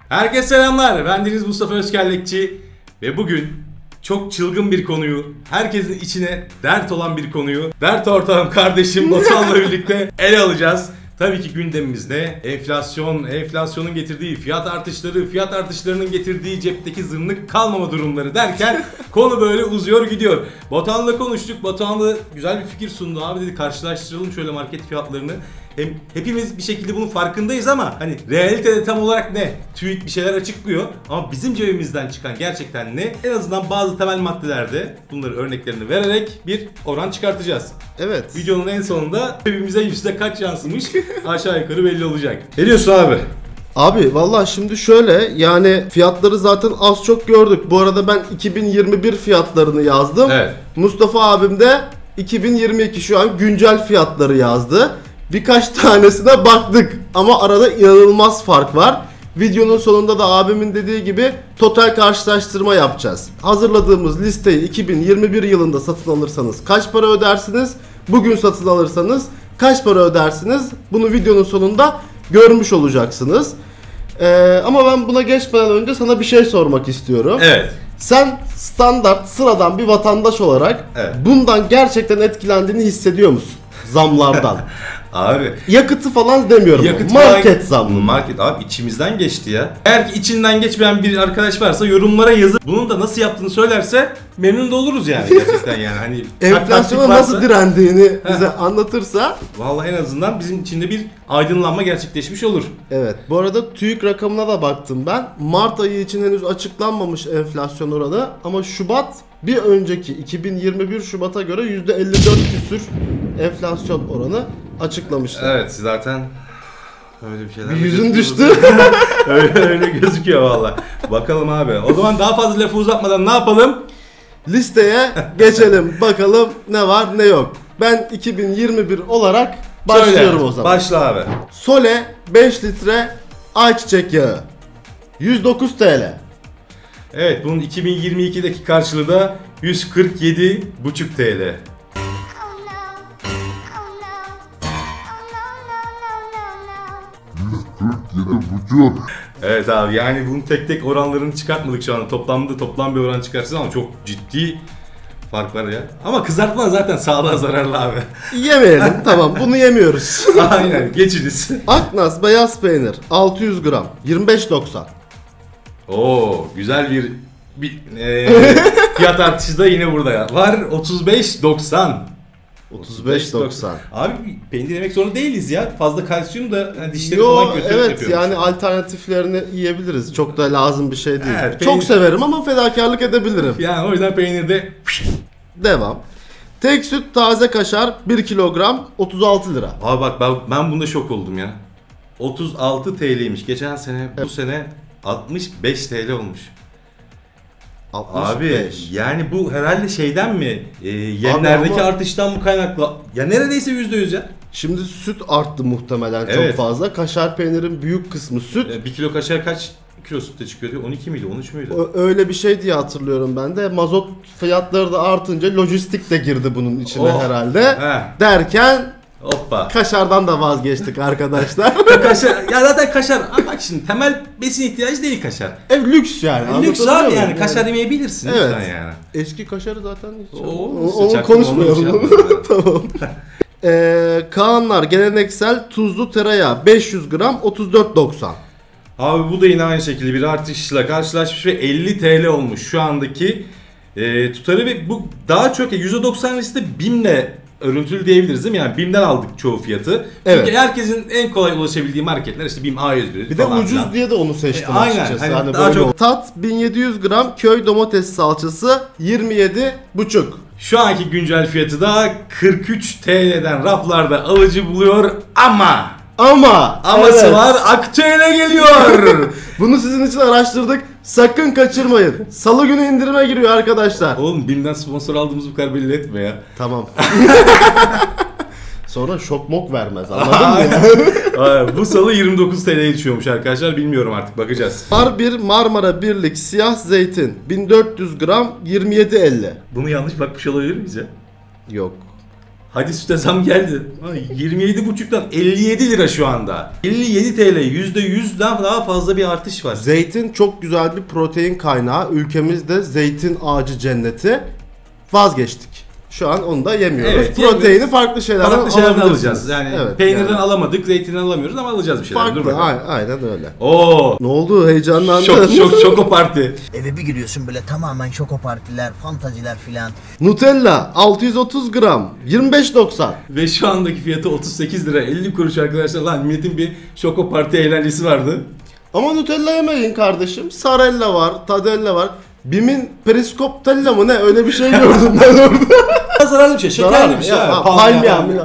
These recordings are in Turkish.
Herkese selamlar. Ben Deniz Mustafa Özkerlekçi ve bugün çok çılgın bir konuyu, herkesin içine dert olan bir konuyu, dert ortağım kardeşim Batuhan'la birlikte ele alacağız. Tabii ki gündemimizde enflasyon, enflasyonun getirdiği fiyat artışları, fiyat artışlarının getirdiği cepteki zırnık kalmama durumları derken konu böyle uzuyor gidiyor. Batuhan'la konuştuk. Batuhan'la güzel bir fikir sundu. Abi dedi karşılaştıralım şöyle market fiyatlarını. Hem hepimiz bir şekilde bunun farkındayız ama hani realitede tam olarak ne? TÜİK bir şeyler açıklıyor ama bizim cebimizden çıkan gerçekten ne? En azından bazı temel maddelerde bunları örneklerini vererek bir oran çıkartacağız. Evet. Videonun en sonunda cebimize yüzde kaç yansımış aşağı yukarı belli olacak. Ne diyorsun abi? Abi vallahi şimdi şöyle, yani fiyatları zaten az çok gördük. Bu arada ben 2021 fiyatlarını yazdım. Evet. Mustafa abim de 2022 şu an güncel fiyatları yazdı. Birkaç tanesine baktık ama arada inanılmaz fark var. Videonun sonunda da abimin dediği gibi total karşılaştırma yapacağız. Hazırladığımız listeyi 2021 yılında satın alırsanız kaç para ödersiniz? Bugün satın alırsanız kaç para ödersiniz? Bunu videonun sonunda görmüş olacaksınız. Ama ben buna geçmeden önce sana bir şey sormak istiyorum. Evet. Sen standart sıradan bir vatandaş olarak bundan gerçekten etkilendiğini hissediyor musun? Zamlardan. Abi. Yakıtı falan demiyorum. Market zammı. Market abi içimizden geçti ya. Eğer ki içinden geçmeyen bir arkadaş varsa yorumlara yazıp bunun da nasıl yaptığını söylerse memnun da oluruz yani gerçekten yani. Hani enflasyona nasıl direndiğini bize anlatırsa vallahi en azından bizim içinde bir aydınlanma gerçekleşmiş olur. Evet. Bu arada TÜİK rakamına da baktım ben. Mart ayı için henüz açıklanmamış enflasyon oranı ama Şubat bir önceki 2021 Şubat'a göre %54 küsür enflasyon oranı açıklamışlar. Evet zaten öyle bir şeyler. Bir yüzün düştü. öyle gözüküyor valla. Bakalım abi. O zaman daha fazla lafı uzatmadan ne yapalım? Listeye geçelim. Bakalım ne var ne yok. Ben 2021 olarak başlıyorum o zaman. Başla abi. Sole 5 litre ayçiçek yağı 109 TL. Evet bunun 2022'deki karşılığı da 147,5 TL. Evet abi yani bunun tek tek oranlarını çıkartmadık şu an. Toplam bir oran çıkarsın ama çok ciddi fark var ya. Ama kızartma zaten sağlığa zararlı abi. Yemeyelim tamam bunu yemiyoruz. Aynen geçiniz. Aknas beyaz peynir 600 gram 25.90. Oo güzel bir fiyat artışı da yine burada ya. Var 35.90. 35.90. Abi peynir yemek zorunda değiliz ya. Fazla kalsiyum da yani dişleri falan kötü evet yapıyormuş. yani alternatiflerini yiyebiliriz. Çok da lazım bir şey değil. Evet, çok severim ama fedakarlık edebilirim. Yani o yüzden peynirde devam. Tek süt taze kaşar 1 kilogram 36 lira. Abi bak ben bunda şok oldum ya. 36 TL'ymiş. Geçen sene bu sene 65 TL olmuş. 65. Abi yani bu herhalde şeyden mi? Yenlerdeki artıştan mı kaynaklı? Ya neredeyse %100 ya. Şimdi süt arttı muhtemelen evet. çok fazla. Kaşar peynirin büyük kısmı süt. 1 kilo kaşar kaç kilo sütte çıkıyordu? 12 miydi? 13 müydü? Öyle bir şey diye hatırlıyorum ben de. Mazot fiyatları da artınca lojistik de girdi bunun içine herhalde. Derken hoppa. Kaşardan da vazgeçtik arkadaşlar. Kaşar, ya zaten kaşar. Bak şimdi temel besin ihtiyacı değil kaşar. Lüks yani. Lüks abi yani. Kaşar yemeyebilirsin evet. Yani. Eski kaşarı zaten hiç. Onu konuşmayalım. Tamam. Kaanlar geleneksel tuzlu tereyağı 500 gram 34.90. Abi bu da yine aynı şekilde bir artışla karşılaşmış ve 50 TL olmuş şu andaki tutarı ve bu daha çok %90 liste BİM'le örüntülü diyebiliriz değil mi? Yani BİM'den aldık çoğu fiyatı. Evet. Çünkü herkesin en kolay ulaşabildiği marketler işte BİM A101 bir de ucuz falan diye de onu seçtim açıkçası. Aynen. Hani daha çok. Tat 1700 gram köy domates salçası 27,5. Şu anki güncel fiyatı da 43 TL'den raflarda alıcı buluyor aması var, aktüele geliyor. Bunu sizin için araştırdık. Sakın kaçırmayın. Salı günü indirime giriyor arkadaşlar. Oğlum BİM'den sponsor aldığımızı bu kadar belli etme ya. Tamam. Sonra şok mok vermez, anladın mı? Bu salı 29 TL'ye düşüyormuş arkadaşlar, bilmiyorum artık, bakacağız. R1 Marmara Birlik siyah zeytin 1400 gram 27,50. Bunu yanlış bakmış olabilir miyiz ya? Yok. Hadi süte zam geldi. 27,5'tan 57 lira şu anda. 57 TL, %100'den daha fazla bir artış var. Zeytin çok güzel bir protein kaynağı. Ülkemizde zeytin ağacı cenneti. Vazgeçtik. Şu an onu da yemiyoruz. Evet, proteini farklı şeylerden alacağız. Yani evet, peynirden yani. alamadık, zeytinden alamıyoruz ama alacağız bir şeyler. Farklı, aynen öyle. Oo. Ne oldu? Heyecanlandın. Şoko parti. Eve bir giriyorsun böyle tamamen şoko partiler, fantaziler filan. Nutella 630 gram 25.90. Ve şu andaki fiyatı 38 lira 50 kuruş arkadaşlar. Lan milletin bir şoko parti eğlencesi vardı. Ama Nutella yemeyin kardeşim. Sarella var, Tadella var. Bim'in periskoptella mı ne? Öyle bir şey gördüm ben orada. Zararlı bir şey, şekerli bir şey. Palmiye.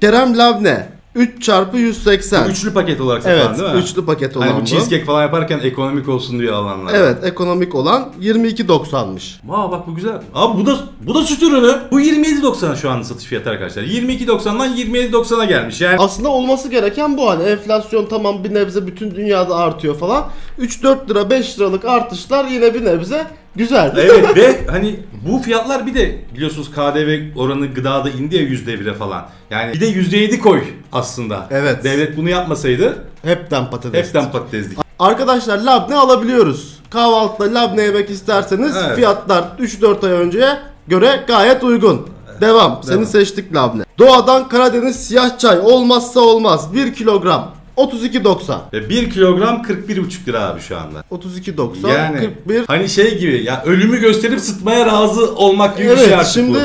Kerem labne 3x180. Üçlü paket olarak satılan Evet, değil mi? üçlü paket olan hani bu bu. cheesecake falan yaparken ekonomik olsun diye alanlar. Evet, ekonomik olan 22.90'mış. Aa bak bu güzel. Abi bu da süt ürünü. Bu 27.90 şu anda satış fiyatı arkadaşlar. 22.90'dan 27.90'a gelmiş. Yani Aslında olması gereken bu hani enflasyon tamam bir nebze bütün dünyada artıyor falan. 3-4 lira 5 liralık artışlar yine bir nebze güzel. evet ve hani bu fiyatlar bir de biliyorsunuz KDV oranı gıdada indi ya %1'e falan. Yani bir de %7 koy aslında. Evet. Devlet bunu yapmasaydı Hepten patates. hepten patatesdik. Arkadaşlar labne alabiliyoruz. Kahvaltıda labne yemek isterseniz Evet. fiyatlar 3-4 ay önceye göre gayet uygun. Devam. Seni seçtik labne. Doğadan Karadeniz siyah çay olmazsa olmaz. 1 kilogram 32.90. Ve 1 kilogram 41,5 lira abi şu anda. 32.90 Yani 41. hani şey gibi ya ölümü gösterip sıtmaya razı olmak gibi bir şey Evet artık şimdi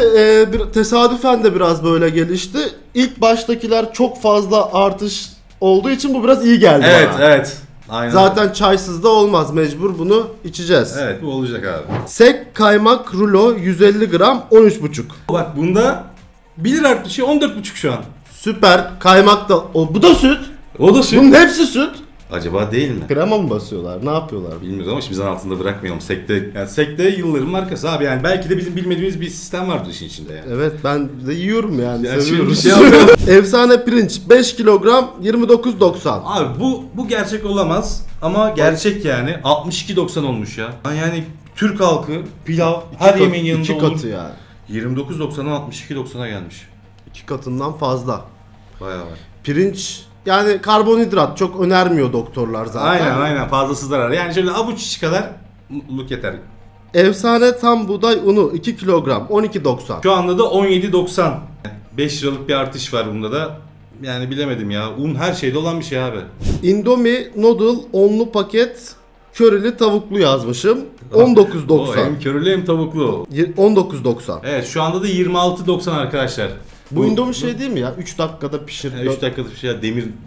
bu. bir tesadüfen de biraz böyle gelişti. İlk baştakiler çok fazla artış olduğu için bu biraz iyi geldi Evet bana. evet. Aynen. Zaten çaysız da olmaz, mecbur bunu içeceğiz. Evet bu olacak abi. Sek kaymak rulo 150 gram 13.5. Bak bunda 1 lira artmış 14,5 şu an. Süper kaymak da bu da süt. O da süt. Bunun hepsi süt. Acaba değil mi? Krema mı basıyorlar? Ne yapıyorlar? Bilmiyoruz ama şimdi zan altında bırakmayalım. Sekte yılların markası abi yani belki de bizim bilmediğimiz bir sistem vardır işin içinde yani. Evet ben de yiyorum yani. Yani Seviyoruz. şimdi şey yapıyorum. Efsane pirinç 5 kilogram 29.90. Abi bu gerçek olamaz ama gerçek yani 62,90 olmuş ya. Yani Türk halkı pilav her yemeğin yanında iki olur. katı yani. 29,90'dan 62,90'a gelmiş. 2 katından fazla. Bayağı var. Pirinç yani karbonhidrat çok önermiyor doktorlar zaten. Aynen fazlası zarar. Yani şöyle avuç içi kadar mutluluk yeter. Efsane tam buğday unu 2 kilogram 12.90. Şu anda da 17,90. 5 liralık bir artış var bunda da. Yani bilemedim ya. Un her şeyde olan bir şey abi. Indomie noodle onlu paket körili tavuklu yazmışım. O 19.90. hem körülü hem tavuklu. 19.90. Evet şu anda da 26,90 arkadaşlar. Bu Indomie şey değil mi ya? 3 dakikada pişir. 3 dakikada bir şey.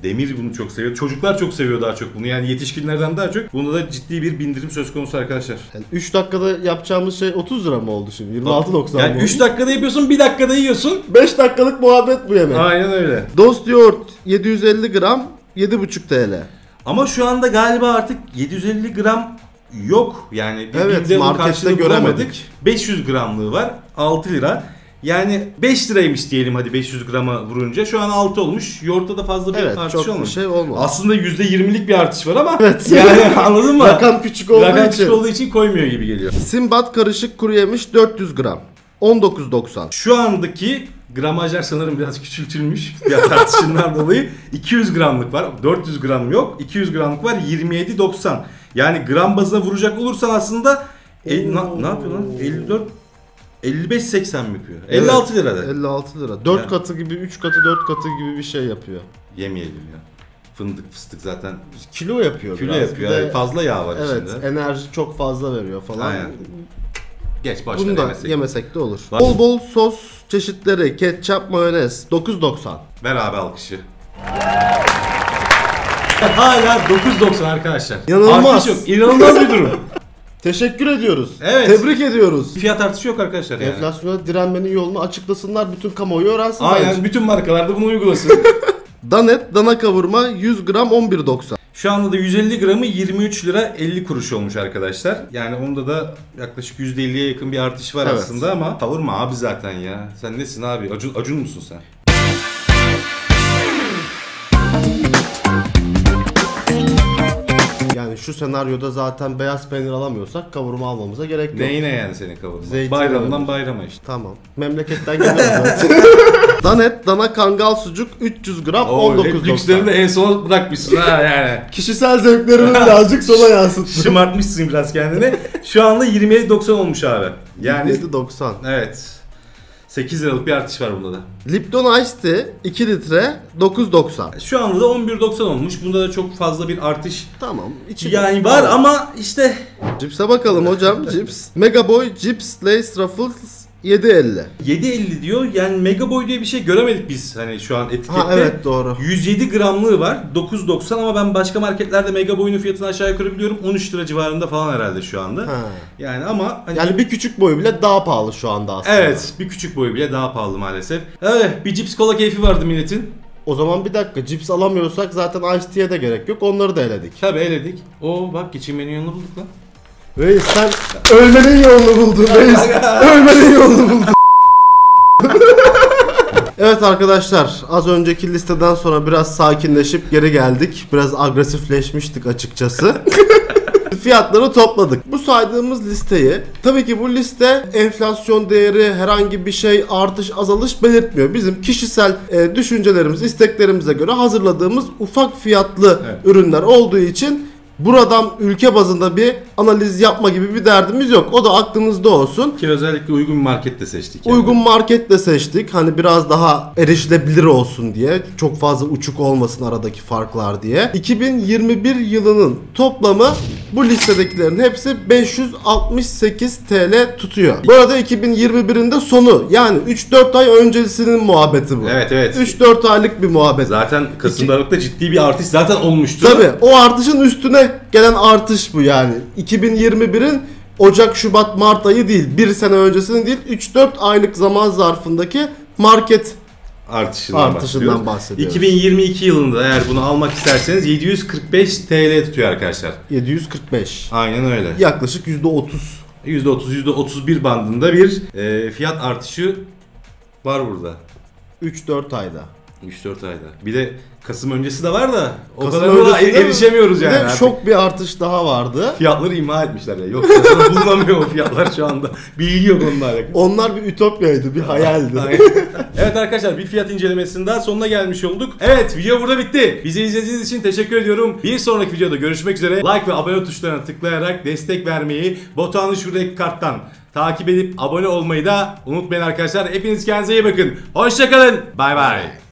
Demir bunu çok seviyor. Çocuklar çok seviyor daha çok bunu. Yani yetişkinlerden daha çok. Bunda da ciddi bir bindirim söz konusu arkadaşlar. Yani 3 dakikada yapacağımız şey 30 lira mı oldu şimdi? 26.90 Yani mı 3 oldu? dakikada yapıyorsun, 1 dakikada yiyorsun. 5 dakikalık muhabbet bu yemek. Aynen öyle. Dost yoğurt 750 gram 7,5 TL. Ama şu anda galiba artık 750 gram yok. Yani Evet, biz de onun markette karşılığını göremedik. bulamadık. 500 gramlığı var. 6 lira. Yani 5 liraymış diyelim hadi 500 grama vurunca. Şu an 6 olmuş. Yoğurtta da fazla bir Evet artış çok bir olmamış. şey olmadı. Aslında %20'lik bir artış var ama Evet. yani anladın mı? Rakam küçük olduğu Rakam için. küçük olduğu için koymuyor gibi geliyor. Simbat karışık kuru yemiş 400 gram 19.90. Şu andaki gramajlar sanırım biraz küçültülmüş fiyat artışından dolayı. 200 gramlık var. 400 gram yok. 200 gramlık var. 27,90. Yani gram bazına vuracak olursan aslında ne yapıyor lan? 54 55,80 mi yapıyor? 56 lira da. 56 lira. 4 Yani. katı gibi 3 katı 4 katı gibi bir şey yapıyor. Yemeyelim ya. Fındık fıstık zaten Kilo yapıyor kilo biraz. yapıyor. Bir de- Yani fazla yağ var Evet içinde. enerji çok fazla veriyor falan. Aynen. Geç başla Bunu da yemesek. yemesek de olur. Var. Bol bol sos çeşitleri, ketçap, mayonez 9.90. Ver abi alkışı. Hala 9,90 arkadaşlar. İnanılmaz. Artış yok. İnanılmaz bir durum. Teşekkür ediyoruz. Evet. Tebrik ediyoruz. Fiyat artışı yok arkadaşlar yani. Enflasyona direnmenin yolunu açıklasınlar. Bütün kamuoyu öğrensin. Aynen bence. bütün markalar da bunu uygulasın. Danet, dana kavurma 100 gram 11.90. Şu anda da 150 gramı 23 lira 50 kuruş olmuş arkadaşlar. Yani onda da yaklaşık %50'ye yakın bir artış var Evet. aslında ama kavurma abi zaten ya. Sen nesin abi? Acun musun sen? Yani şu senaryoda zaten beyaz peynir alamıyorsak kavurma almamıza gerek yok. Neyine yani senin kavurma? Zeytin Bayramdan alıyoruz. bayrama işte. Tamam. Memleketten geliyor zaten. Danet, dana kangal sucuk 300 gram Oo, hep 19.90. lükslerini de en sona bırakmışsın ha yani. Kişisel zevklerimi birazcık sola yansıttım. Şımartmışsın biraz kendini. Şu anda 27.90 olmuş abi. Yani 7.90. evet. 8 liralık bir artış var bunda da. Lipton Ice Tea 2 litre 9.90. Şu anda da 11.90 olmuş. Bunda da çok fazla bir artış Tamam. içi yani var ama işte Cipse bakalım hocam. Cips. Mega Boy Cips Lace Ruffles 7.50. 7.50 diyor. Yani Mega Boy diye bir şey göremedik biz hani şu an etikette. Ha evet doğru. 107 gramlığı var. 9.90 ama ben başka marketlerde Mega Boy'un fiyatını aşağı yukarı biliyorum. 13 lira civarında falan herhalde şu anda. Ha. Yani ama hani Yani bir küçük boyu bile daha pahalı şu anda aslında. evet, bir küçük boyu bile daha pahalı maalesef. Evet, bir cips kola keyfi vardı milletin. O zaman bir dakika cips alamıyorsak zaten Ice Tea'ye de gerek yok. Onları da eledik. Tabii eledik. Oo bak geçinmenin yolunu bulduk lan. Reis sen ölmenin yolunu buldun reis. Ölmenin yolunu buldun. Evet arkadaşlar az önceki listeden sonra biraz sakinleşip geri geldik. Biraz agresifleşmiştik açıkçası. Fiyatları topladık. Bu saydığımız listeyi tabii ki bu liste enflasyon değeri herhangi bir şey artış azalış belirtmiyor. Bizim kişisel düşüncelerimiz isteklerimize göre hazırladığımız ufak fiyatlı ürünler olduğu için buradan ülke bazında bir analiz yapma gibi bir derdimiz yok. O da aklınızda olsun. Ki özellikle uygun bir market de seçtik. Yani. Uygun marketle seçtik. Hani biraz daha erişilebilir olsun diye. Çok fazla uçuk olmasın aradaki farklar diye. 2021 yılının toplamı bu listedekilerin hepsi 568 TL tutuyor. Bu arada 2021'in de sonu. Yani 3-4 ay öncesinin muhabbeti bu. Evet evet. 3-4 aylık bir muhabbet. Zaten Kasım Aralık'ta ciddi bir artış zaten olmuştu. Tabii o artışın üstüne gelen artış bu yani. 2021'in Ocak, Şubat, Mart ayı değil. Bir sene öncesinin değil. 3-4 aylık zaman zarfındaki market artışından bahsediyoruz. 2022 yılında eğer bunu almak isterseniz 745 TL tutuyor arkadaşlar. 745. Aynen öyle. Yaklaşık %30. %30, %31 bandında bir fiyat artışı var burada. 3-4 ayda. 3-4 ayda. Bir de Kasım öncesi de var da o Kasım kadar da öncesinde erişemiyoruz yani. Bir de artık. şok bir artış daha vardı. Fiyatları imha etmişler ya. Yoksa bulunamıyor o fiyatlar şu anda. Bilgi yok onunla alakalı. Onlar bir ütopyaydı, bir hayaldi. Aynen. Evet arkadaşlar bir fiyat incelemesinin daha sonuna gelmiş olduk. Evet video burada bitti. Bizi izlediğiniz için teşekkür ediyorum. Bir sonraki videoda görüşmek üzere. Like ve abone tuşlarına tıklayarak destek vermeyi, Batuhan'ı şuradaki karttan takip edip abone olmayı da unutmayın arkadaşlar. Hepiniz kendinize iyi bakın. Hoşçakalın. Bay bay.